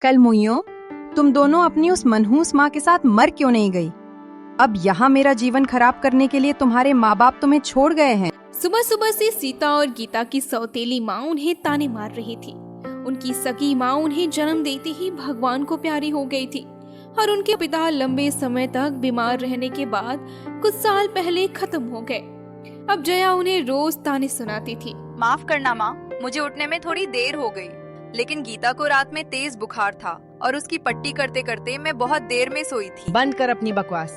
कल मुइयो, तुम दोनों अपनी उस मनहूस माँ के साथ मर क्यों नहीं गई? अब यहाँ मेरा जीवन खराब करने के लिए तुम्हारे माँ बाप तुम्हें छोड़ गए हैं। सुबह सुबह से सीता और गीता की सौतेली माँ उन्हें ताने मार रही थी। उनकी सगी माँ उन्हें जन्म देते ही भगवान को प्यारी हो गई थी और उनके पिता लंबे समय तक बीमार रहने के बाद कुछ साल पहले खत्म हो गए। अब जया उन्हें रोज ताने सुनाती थी। माफ करना माँ, मुझे उठने में थोड़ी देर हो गई, लेकिन गीता को रात में तेज बुखार था और उसकी पट्टी करते करते मैं बहुत देर में सोई थी। बंद कर अपनी बकवास।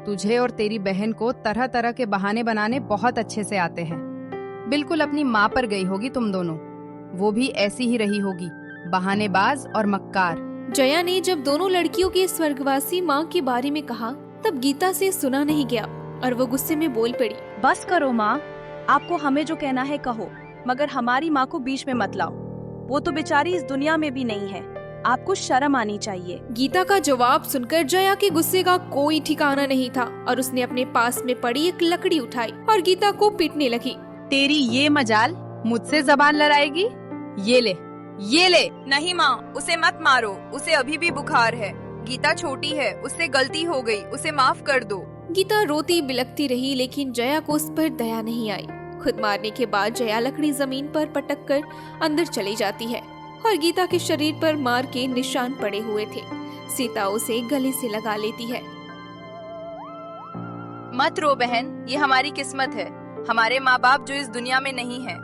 तुझे और तेरी बहन को तरह तरह के बहाने बनाने बहुत अच्छे से आते हैं। बिल्कुल अपनी माँ पर गई होगी तुम दोनों। वो भी ऐसी ही रही होगी, बहानेबाज और मक्कार। जया ने जब दोनों लड़कियों के स्वर्गवासी माँ के बारे में कहा तब गीता से सुना नहीं गया और वो गुस्से में बोल पड़ी। बस करो माँ, आपको हमें जो कहना है कहो, मगर हमारी माँ को बीच में मत लाओ। वो तो बेचारी इस दुनिया में भी नहीं है, आपको शर्म आनी चाहिए। गीता का जवाब सुनकर जया के गुस्से का कोई ठिकाना नहीं था और उसने अपने पास में पड़ी एक लकड़ी उठाई और गीता को पीटने लगी। तेरी ये मजाल मुझसे जबान लड़ाएगी? ये ले, ये ले। नहीं माँ, उसे मत मारो, उसे अभी भी बुखार है। गीता छोटी है, उससे गलती हो गई, उसे माफ कर दो। गीता रोती बिलखती रही, लेकिन जया को उस पर दया नहीं आई। खुद मारने के बाद जया लकड़ी जमीन पर पटक कर अंदर चली जाती है और गीता के शरीर पर मार के निशान पड़े हुए थे। सीता उसे गले से लगा लेती है। मत रो बहन, ये हमारी किस्मत है, हमारे माँ बाप जो इस दुनिया में नहीं है।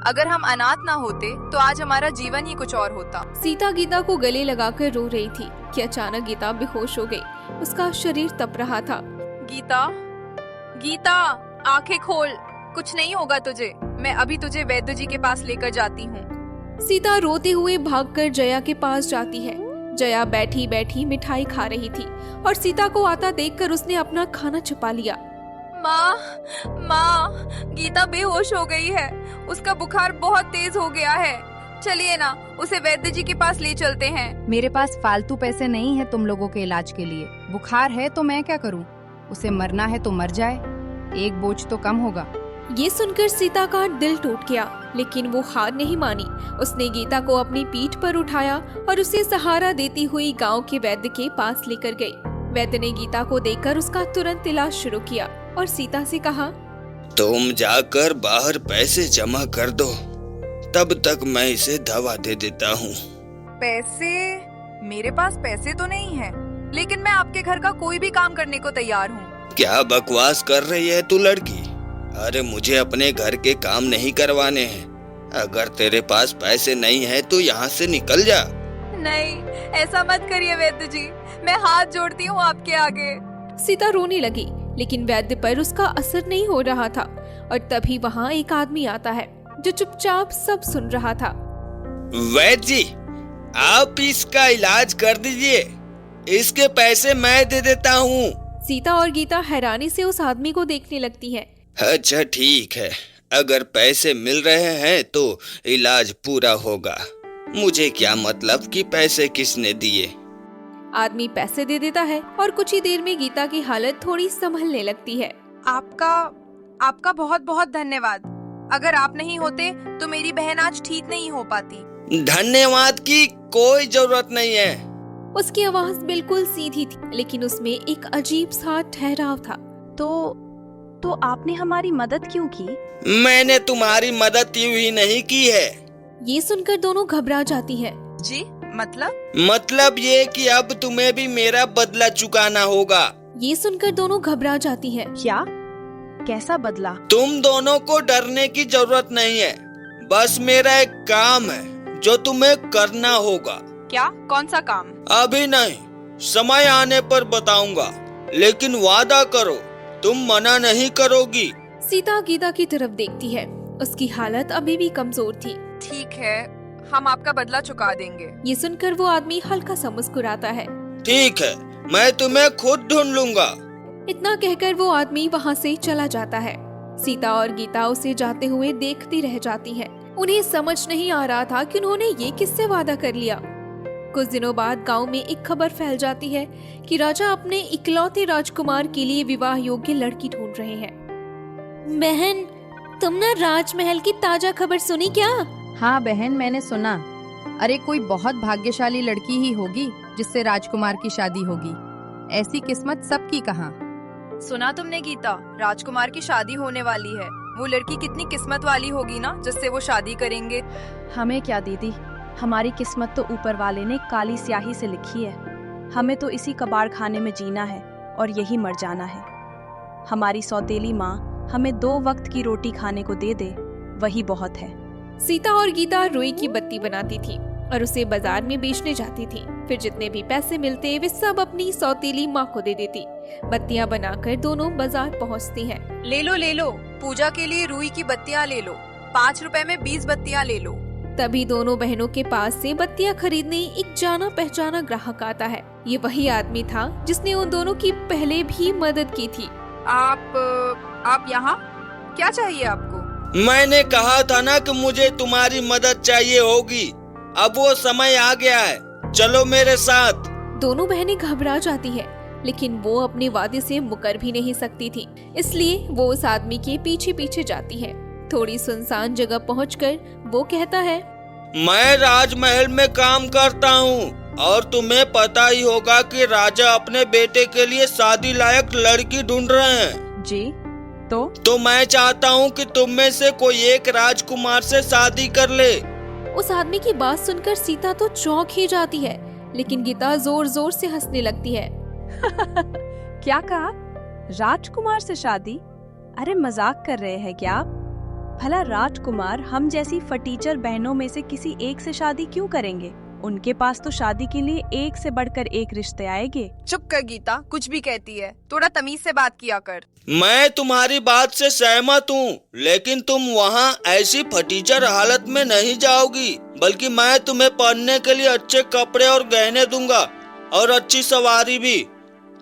अगर हम अनाथ ना होते तो आज हमारा जीवन ही कुछ और होता। सीता गीता को गले लगाकर रो रही थी कि अचानक गीता बेहोश हो गई। उसका शरीर तप रहा था। गीता, गीता, आंखें खोल, कुछ नहीं होगा तुझे। मैं अभी तुझे वैद्य जी के पास लेकर जाती हूँ। सीता रोते हुए भागकर जया के पास जाती है। जया बैठी बैठी मिठाई खा रही थी और सीता को आता देखकर उसने अपना खाना छुपा लिया। माँ, माँ, गीता बेहोश हो गई है, उसका बुखार बहुत तेज हो गया है। चलिए ना, उसे वैद्य जी के पास ले चलते हैं। मेरे पास फालतू पैसे नहीं है तुम लोगों के इलाज के लिए। बुखार है तो मैं क्या करूं? उसे मरना है तो मर जाए, एक बोझ तो कम होगा। ये सुनकर सीता का दिल टूट गया, लेकिन वो हार नहीं मानी। उसने गीता को अपनी पीठ पर उठाया और उसे सहारा देती हुई गांव के वैद्य के पास लेकर गई। वैद्य ने गीता को देखकर उसका तुरंत इलाज शुरू किया और सीता से कहा, तुम जाकर बाहर पैसे जमा कर दो, तब तक मैं इसे दवा दे देता हूँ। पैसे? मेरे पास पैसे तो नहीं है, लेकिन मैं आपके घर का कोई भी काम करने को तैयार हूँ। क्या बकवास कर रही है तू लड़की? अरे मुझे अपने घर के काम नहीं करवाने हैं। अगर तेरे पास पैसे नहीं है तो यहाँ से निकल जा। नहीं, ऐसा मत करिए वैद्य जी, मैं हाथ जोड़ती हूँ आपके आगे। सीता रोने लगी, लेकिन वैद्य पर उसका असर नहीं हो रहा था और तभी वहाँ एक आदमी आता है जो चुपचाप सब सुन रहा था। वैद्य जी, आप इसका इलाज कर दीजिए, इसके पैसे मैं दे देता हूँ। सीता और गीता हैरानी से उस आदमी को देखने लगती हैं। अच्छा ठीक है, अगर पैसे मिल रहे हैं तो इलाज पूरा होगा। मुझे क्या मतलब कि पैसे किसने दिए। आदमी पैसे दे देता है और कुछ ही देर में गीता की हालत थोड़ी संभलने लगती है। आपका बहुत बहुत धन्यवाद। अगर आप नहीं होते तो मेरी बहन आज ठीक नहीं हो पाती। धन्यवाद की कोई जरूरत नहीं है। उसकी आवाज बिल्कुल सीधी थी, लेकिन उसमें एक अजीब सा ठहराव था। तो आपने हमारी मदद क्यों की? मैंने तुम्हारी मदद यूं ही नहीं की है। ये सुनकर दोनों घबरा जाती हैं। जी, मतलब ये कि अब तुम्हें भी मेरा बदला चुकाना होगा। ये सुनकर दोनों घबरा जाती हैं। क्या? कैसा बदला? तुम दोनों को डरने की जरूरत नहीं है, बस मेरा एक काम है जो तुम्हें करना होगा। क्या? कौन सा काम? अभी नहीं, समय आने पर बताऊंगा, लेकिन वादा करो तुम मना नहीं करोगी। सीता गीता की तरफ देखती है। उसकी हालत अभी भी कमजोर थी। ठीक है, हम आपका बदला चुका देंगे। ये सुनकर वो आदमी हल्का सा मुस्कुराता है। ठीक है, मैं तुम्हें खुद ढूंढ लूंगा। इतना कहकर वो आदमी वहाँ से चला जाता है। सीता और गीता उसे जाते हुए देखती रह जाती हैं। उन्हें समझ नहीं आ रहा था कि उन्होंने ये किससे वादा कर लिया। कुछ दिनों बाद गांव में एक खबर फैल जाती है कि राजा अपने इकलौते राजकुमार के लिए विवाह योग्य लड़की ढूंढ रहे हैं। बहन, तुमने राजमहल की ताजा खबर सुनी क्या? हाँ बहन, मैंने सुना। अरे कोई बहुत भाग्यशाली लड़की ही होगी जिससे राजकुमार की शादी होगी। ऐसी किस्मत सबकी कहाँ। सुना तुमने गीता, राजकुमार की शादी होने वाली है। वो लड़की कितनी किस्मत वाली होगी ना जिससे वो शादी करेंगे। हमें क्या दीदी, हमारी किस्मत तो ऊपर वाले ने काली स्याही से लिखी है। हमें तो इसी कबाड़ खाने में जीना है और यही मर जाना है। हमारी सौतेली माँ हमें 2 वक्त की रोटी खाने को दे दे, वही बहुत है। सीता और गीता रुई की बत्ती बनाती थी और उसे बाजार में बेचने जाती थी। फिर जितने भी पैसे मिलते वे सब अपनी सौतेली माँ को दे देती। बत्तियां बनाकर दोनों बाजार पहुँचती हैं। ले लो, पूजा के लिए रुई की बत्तियां ले लो। 5 रुपए में 20 बत्तियां ले लो। तभी दोनों बहनों के पास से बत्तियां खरीदने एक जाना पहचाना ग्राहक आता है। ये वही आदमी था जिसने उन दोनों की पहले भी मदद की थी। आप यहाँ क्या चाहिए आपको? मैंने कहा था ना कि मुझे तुम्हारी मदद चाहिए होगी। अब वो समय आ गया है, चलो मेरे साथ। दोनों बहनें घबरा जाती है, लेकिन वो अपने वादे से मुकर भी नहीं सकती थी, इसलिए वो उस आदमी के पीछे पीछे जाती है। थोड़ी सुनसान जगह पहुंचकर वो कहता है, मैं राजमहल में काम करता हूँ और तुम्हें पता ही होगा कि राजा अपने बेटे के लिए शादी लायक लड़की ढूंढ रहे हैं। जी तो मैं चाहता हूँ कि तुम में से कोई एक राजकुमार से शादी कर ले। उस आदमी की बात सुनकर सीता तो चौंक ही जाती है, लेकिन गीता जोर जोर से हंसने लगती है। क्या कहा? राजकुमार से शादी? अरे मजाक कर रहे हैं क्या आप? भला राजकुमार हम जैसी फटीचर बहनों में से किसी एक से शादी क्यों करेंगे? उनके पास तो शादी के लिए एक से बढ़कर एक रिश्ते आएंगे। चुप कर गीता, कुछ भी कहती है। थोड़ा तमीज से बात किया कर। मैं तुम्हारी बात से सहमत हूँ, लेकिन तुम वहाँ ऐसी फटीचर हालत में नहीं जाओगी, बल्कि मैं तुम्हें पहनने के लिए अच्छे कपड़े और गहने दूंगा और अच्छी सवारी भी।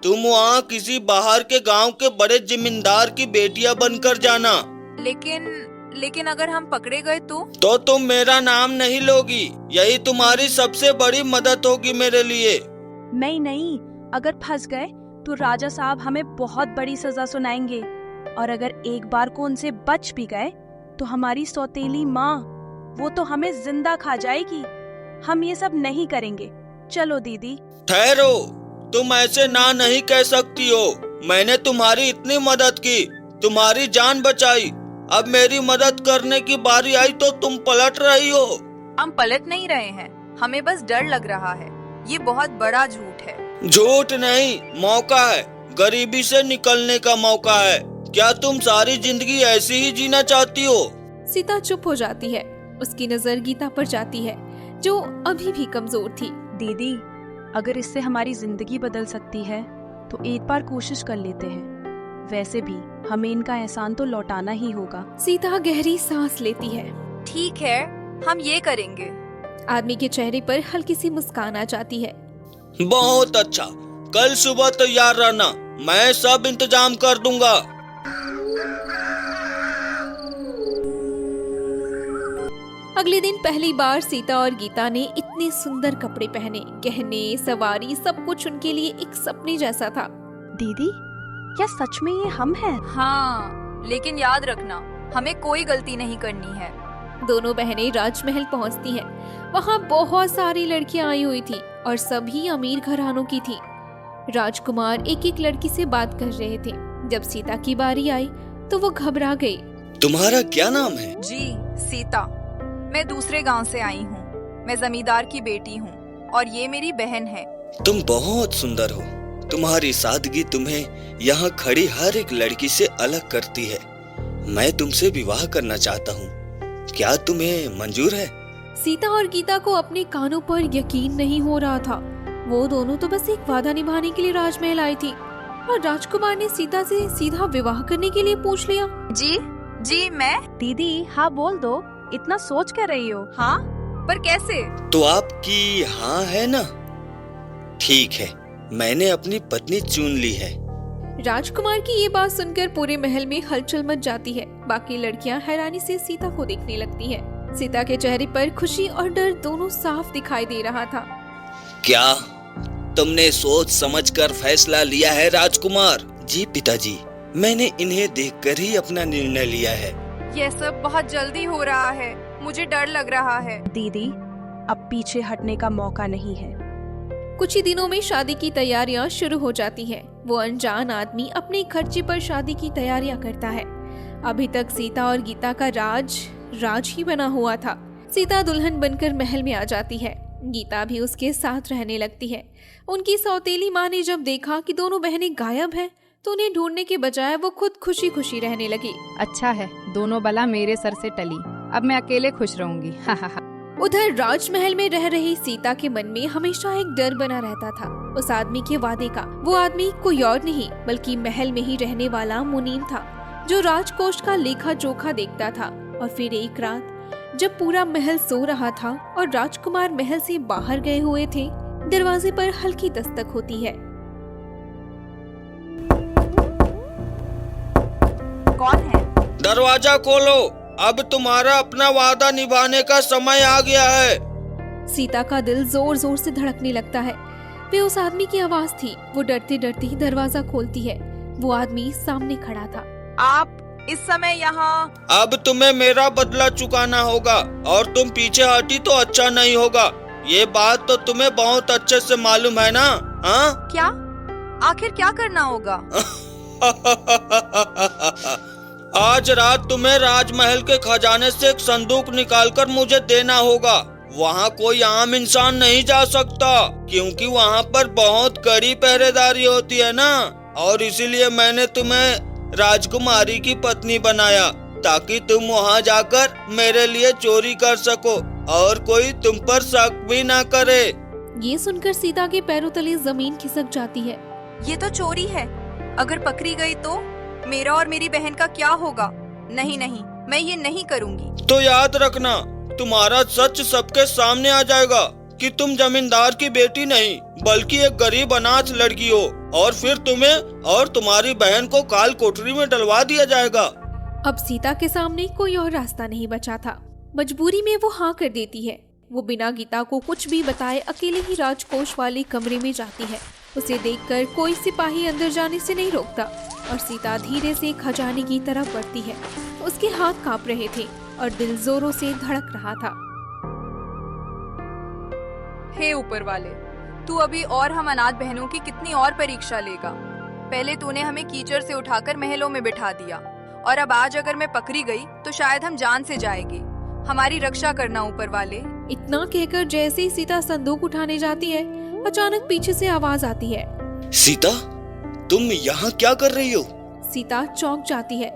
तुम वहाँ किसी बाहर के गांव के बड़े जमींदार की बेटियां बनकर जाना। लेकिन अगर हम पकड़े गए तो तुम मेरा नाम नहीं लोगी। यही तुम्हारी सबसे बड़ी मदद होगी मेरे लिए। नहीं, अगर फंस गए तो राजा साहब हमें बहुत बड़ी सजा सुनाएंगे, और अगर एक बार को उनसे बच भी गए तो हमारी सौतेली माँ वो तो हमें जिंदा खा जाएगी। हम ये सब नहीं करेंगे। चलो दीदी। ठहरो, तुम ऐसे ना नहीं कह सकती हो। मैंने तुम्हारी इतनी मदद की, तुम्हारी जान बचाई। अब मेरी मदद करने की बारी आई तो तुम पलट रही हो। हम पलट नहीं रहे हैं, हमें बस डर लग रहा है। ये बहुत बड़ा झूठ है। झूठ नहीं, मौका है। गरीबी से निकलने का मौका है। क्या तुम सारी जिंदगी ऐसी ही जीना चाहती हो? सीता चुप हो जाती है। उसकी नजर गीता पर जाती है, जो अभी भी कमजोर थी। दीदी, अगर इससे हमारी जिंदगी बदल सकती है तो एक बार कोशिश कर लेते हैं। वैसे भी हमें इनका एहसान तो लौटाना ही होगा। सीता गहरी सांस लेती है। ठीक है, हम ये करेंगे। आदमी के चेहरे पर हल्की सी मुस्कान आ जाती है। बहुत अच्छा, कल सुबह तैयार रहना, मैं सब इंतजाम कर दूंगा। अगले दिन पहली बार सीता और गीता ने इतने सुंदर कपड़े पहने। गहने, सवारी, सब कुछ उनके लिए एक सपने जैसा था। दीदी, क्या सच में ये हम हैं? हाँ, लेकिन याद रखना, हमें कोई गलती नहीं करनी है। दोनों बहनें राजमहल पहुंचती हैं। वहाँ बहुत सारी लड़कियां आई हुई थी और सभी अमीर घरानों की थी। राजकुमार एक एक लड़की से बात कर रहे थे। जब सीता की बारी आई तो वो घबरा गई। तुम्हारा क्या नाम है? जी, सीता। मैं दूसरे गांव से आई हूँ। मैं जमींदार की बेटी हूँ और ये मेरी बहन है। तुम बहुत सुंदर हो। तुम्हारी सादगी तुम्हें यहाँ खड़ी हर एक लड़की से अलग करती है। मैं तुमसे विवाह करना चाहता हूँ, क्या तुम्हें मंजूर है? सीता और गीता को अपने कानों पर यकीन नहीं हो रहा था। वो दोनों तो बस एक वादा निभाने के लिए राजमहल आई थी और राजकुमार ने सीता से सीधा विवाह करने के लिए पूछ लिया। जी मैं। दीदी, हाँ बोल दो, इतना सोच कर रही हो? हाँ, पर कैसे? तो आपकी हाँ है ना? ठीक है, मैंने अपनी पत्नी चुन ली है। राजकुमार की ये बात सुनकर पूरे महल में हलचल मच जाती है। बाकी लड़कियां हैरानी से सीता को देखने लगती हैं। सीता के चेहरे पर खुशी और डर दोनों साफ दिखाई दे रहा था। क्या तुमने सोच समझकर फैसला लिया है राजकुमार? जी पिताजी, मैंने इन्हें देखकर ही अपना निर्णय लिया है। यह सब बहुत जल्दी हो रहा है, मुझे डर लग रहा है। दीदी, अब पीछे हटने का मौका नहीं है। कुछ ही दिनों में शादी की तैयारियां शुरू हो जाती हैं। वो अनजान आदमी अपने खर्चे पर शादी की तैयारियां करता है। अभी तक सीता और गीता का राज ही बना हुआ था। सीता दुल्हन बनकर महल में आ जाती है। गीता भी उसके साथ रहने लगती है। उनकी सौतेली माँ ने जब देखा कि दोनों बहनें गायब हैं, तो उन्हें ढूंढने के बजाय वो खुद खुशी खुशी रहने लगी। अच्छा है, दोनों बला मेरे सर से टली। अब मैं अकेले खुश रहूंगी। हा हा हा। उधर राजमहल में रह रही सीता के मन में हमेशा एक डर बना रहता था, उस आदमी के वादे का। वो आदमी कोई और नहीं बल्कि महल में ही रहने वाला मुनीम था, जो राजकोष का लेखा जोखा देखता था। और फिर एक रात जब पूरा महल सो रहा था और राजकुमार महल से बाहर गए हुए थे, दरवाजे पर हल्की दस्तक होती है। कौन है? दरवाजा खोलो, अब तुम्हारा अपना वादा निभाने का समय आ गया है। सीता का दिल जोर जोर से धड़कने लगता है। वे उस आदमी की आवाज थी। वो डरती डरती दरवाजा खोलती है। वो आदमी सामने खड़ा था। आप इस समय यहाँ? अब तुम्हें मेरा बदला चुकाना होगा और तुम पीछे हटी तो अच्छा नहीं होगा। ये बात तो तुम्हें बहुत अच्छे से मालूम है ना? हाँ? क्या? आखिर क्या करना होगा? आज रात तुम्हें राजमहल के खजाने से एक संदूक निकालकर मुझे देना होगा। वहाँ कोई आम इंसान नहीं जा सकता, क्योंकि वहाँ पर बहुत कड़ी पहरेदारी होती है ना। और इसीलिए मैंने तुम्हें राजकुमारी की पत्नी बनाया, ताकि तुम वहाँ जाकर मेरे लिए चोरी कर सको और कोई तुम पर शक भी ना करे। ये सुनकर सीता के पैरों तले जमीन खिसक जाती है। ये तो चोरी है। अगर पकड़ी गई तो मेरा और मेरी बहन का क्या होगा? नहीं नहीं, मैं ये नहीं करूँगी। तो याद रखना, तुम्हारा सच सबके सामने आ जाएगा कि तुम जमींदार की बेटी नहीं बल्कि एक गरीब अनाथ लड़की हो, और फिर तुम्हें और तुम्हारी बहन को काल कोठरी में डलवा दिया जाएगा। अब सीता के सामने कोई और रास्ता नहीं बचा था। मजबूरी में वो हाँ कर देती है। वो बिना गीता को कुछ भी बताए अकेले ही राजकोष वाले कमरे में जाती है। उसे देखकर कोई सिपाही अंदर जाने से नहीं रोकता और सीता धीरे से खजाने की तरफ बढ़ती है। उसके हाथ कांप रहे थे और दिल जोरों से धड़क रहा था। हे ऊपर वाले, तू अभी और हम अनाथ बहनों की कितनी और परीक्षा लेगा? पहले तूने हमें कीचड़ से उठाकर महलों में बिठा दिया, और अब आज अगर मैं पकड़ी गई तो शायद हम जान से जाएंगे। हमारी रक्षा करना ऊपर वाले। इतना कहकर जैसे ही सीता संदूक उठाने जाती है, अचानक पीछे से आवाज आती है। सीता, तुम यहाँ क्या कर रही हो? सीता चौंक जाती है।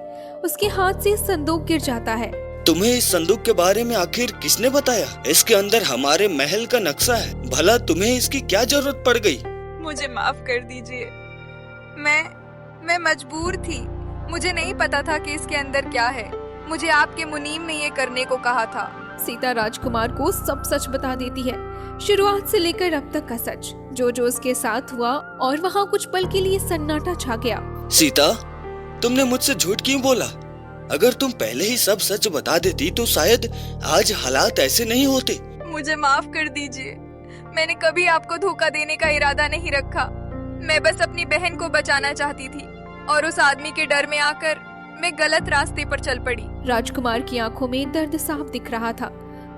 उसके हाथ से संदूक गिर जाता है। तुम्हें इस संदूक के बारे में आखिर किसने बताया? इसके अंदर हमारे महल का नक्शा है। भला तुम्हें इसकी क्या जरूरत पड़ गई? मुझे माफ कर दीजिए। मैं मजबूर थी। मुझे नहीं पता था कि इसके अंदर क्या है। मुझे आपके मुनीम ने ये करने को कहा था। सीता राजकुमार को सब सच बता देती है, शुरुआत से लेकर अब तक का सच, जो उसके साथ हुआ। और वहाँ कुछ पल के लिए सन्नाटा छा गया। सीता, तुमने मुझसे झूठ क्यों बोला? अगर तुम पहले ही सब सच बता देती तो शायद आज हालात ऐसे नहीं होते। मुझे माफ कर दीजिए। मैंने कभी आपको धोखा देने का इरादा नहीं रखा। मैं बस अपनी बहन को बचाना चाहती थी, और उस आदमी के डर में आकर मैं गलत रास्ते पर चल पड़ी। राजकुमार की आंखों में दर्द साफ दिख रहा था।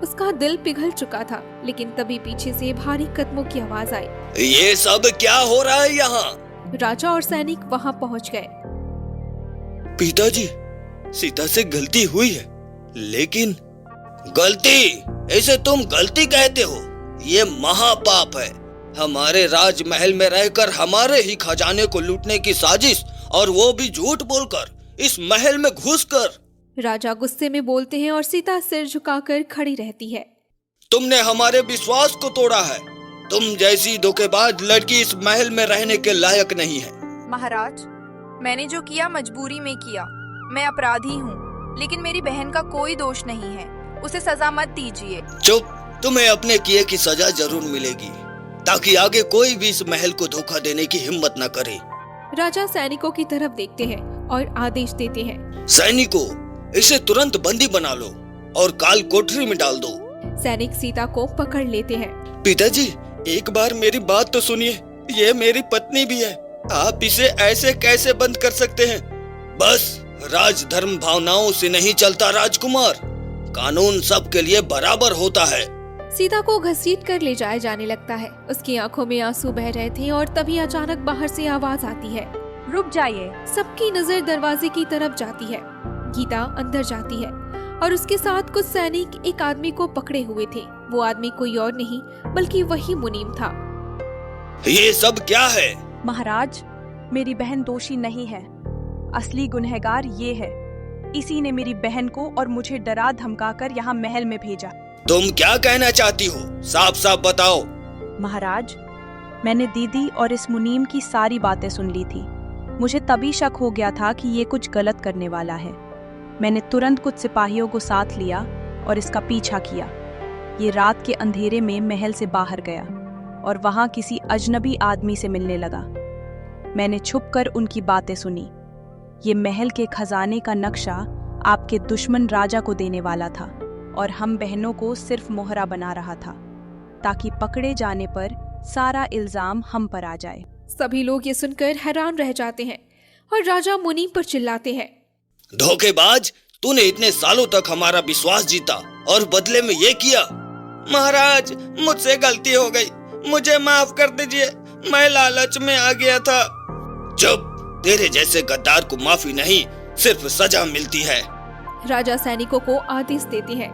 उसका दिल पिघल चुका था। लेकिन तभी पीछे से भारी कदमों की आवाज आई। ये सब क्या हो रहा है यहाँ? राजा और सैनिक वहाँ पहुँच गए। पिताजी, सीता से गलती हुई है, लेकिन गलती? इसे तुम गलती कहते हो? ये महापाप है। हमारे राजमहल में रहकर हमारे ही खजाने को लूटने की साजिश, और वो भी झूठ बोलकर, इस महल में घुसकर। राजा गुस्से में बोलते हैं और सीता सिर झुकाकर खड़ी रहती है। तुमने हमारे विश्वास को तोड़ा है। तुम जैसी धोखेबाज लड़की इस महल में रहने के लायक नहीं है। महाराज, मैंने जो किया मजबूरी में किया। मैं अपराधी हूँ, लेकिन मेरी बहन का कोई दोष नहीं है। उसे सजा मत दीजिए। चुप, तुम्हें अपने किए की सजा जरूर मिलेगी, ताकि आगे कोई भी इस महल को धोखा देने की हिम्मत न करे। राजा सैनिकों की तरफ देखते हैं और आदेश देते हैं। सैनिकों, इसे तुरंत बंदी बना लो और काल कोठरी में डाल दो। सैनिक सीता को पकड़ लेते हैं। पिताजी, एक बार मेरी बात तो सुनिए। ये मेरी पत्नी भी है। आप इसे ऐसे कैसे बंद कर सकते हैं? बस राजधर्म भावनाओं से नहीं चलता राजकुमार। कानून सबके लिए बराबर होता है। सीता को घसीट कर ले जाया जाने लगता है। उसकी आंखों में आंसू बह रहे थे और तभी अचानक बाहर से आवाज आती है। रुक जाइए। सबकी नजर दरवाजे की तरफ जाती है। गीता अंदर जाती है और उसके साथ कुछ सैनिक एक आदमी को पकड़े हुए थे। वो आदमी कोई और नहीं बल्कि वही मुनीम था। ये सब क्या है? महाराज, मेरी बहन दोषी नहीं है। असली गुनहगार ये है। इसी ने मेरी बहन को और मुझे डरा धमकाकर यहाँ महल में भेजा। तुम क्या कहना चाहती हो? साफ साफ बताओ। महाराज, मैंने दीदी और इस मुनीम की सारी बातें सुन ली थी। मुझे तभी शक हो गया था कि ये कुछ गलत करने वाला है। मैंने तुरंत कुछ सिपाहियों को साथ लिया और इसका पीछा किया। ये रात के अंधेरे में महल से बाहर गया और वहां किसी अजनबी आदमी से मिलने लगा। मैंने छुपकर उनकी बातें सुनी। ये महल के खजाने का नक्शा आपके दुश्मन राजा को देने वाला था और हम बहनों को सिर्फ मोहरा बना रहा था ताकि पकड़े जाने पर सारा इल्जाम हम पर आ जाए। सभी लोग ये सुनकर हैरान रह जाते हैं और राजा मुनीम पर चिल्लाते हैं। धोखेबाज, तूने इतने सालों तक हमारा विश्वास जीता और बदले में ये किया। महाराज, मुझसे गलती हो गई, मुझे माफ कर दीजिए, मैं लालच में आ गया था। चुप, तेरे जैसे गद्दार को माफी नहीं सिर्फ सजा मिलती है। राजा सैनिकों को आदेश देते हैं।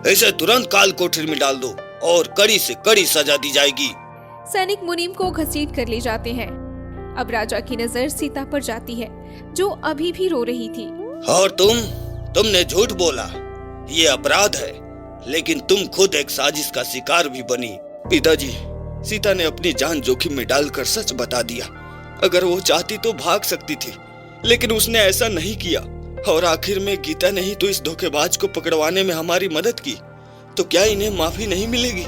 इसे तुरंत काल कोठरी में डाल दो और कड़ी से कड़ी सजा दी जाएगी। सैनिक मुनीम को घसीट कर ले जाते हैं। अब राजा की नजर सीता पर जाती है जो अभी भी रो रही थी। और तुमने झूठ बोला, ये अपराध है, लेकिन तुम खुद एक साजिश का शिकार भी बनी। पिताजी, सीता ने अपनी जान जोखिम में डालकर सच बता दिया। अगर वो चाहती तो भाग सकती थी, लेकिन उसने ऐसा नहीं किया और आखिर में गीता ने ही तो इस धोखेबाज को पकड़वाने में हमारी मदद की। तो क्या इन्हें माफी नहीं मिलेगी?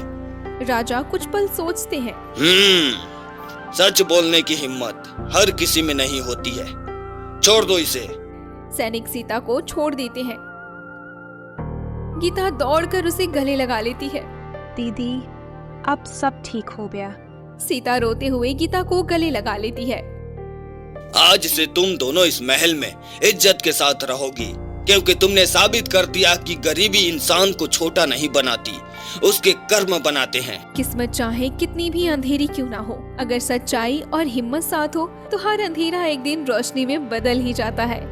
राजा कुछ पल सोचते हैं। सच बोलने की हिम्मत हर किसी में नहीं होती है। छोड़ दो इसे। सैनिक सीता को छोड़ देते हैं। गीता दौड़कर उसे गले लगा लेती है। दीदी, अब सब ठीक हो गया। सीता रोते हुए गीता को गले लगा लेती है। आज से तुम दोनों इस महल में इज्जत के साथ रहोगी, क्योंकि तुमने साबित कर दिया कि गरीबी इंसान को छोटा नहीं बनाती, उसके कर्म बनाते हैं। किस्मत चाहे कितनी भी अंधेरी क्यों ना हो, अगर सच्चाई और हिम्मत साथ हो तो हर अंधेरा एक दिन रोशनी में बदल ही जाता है।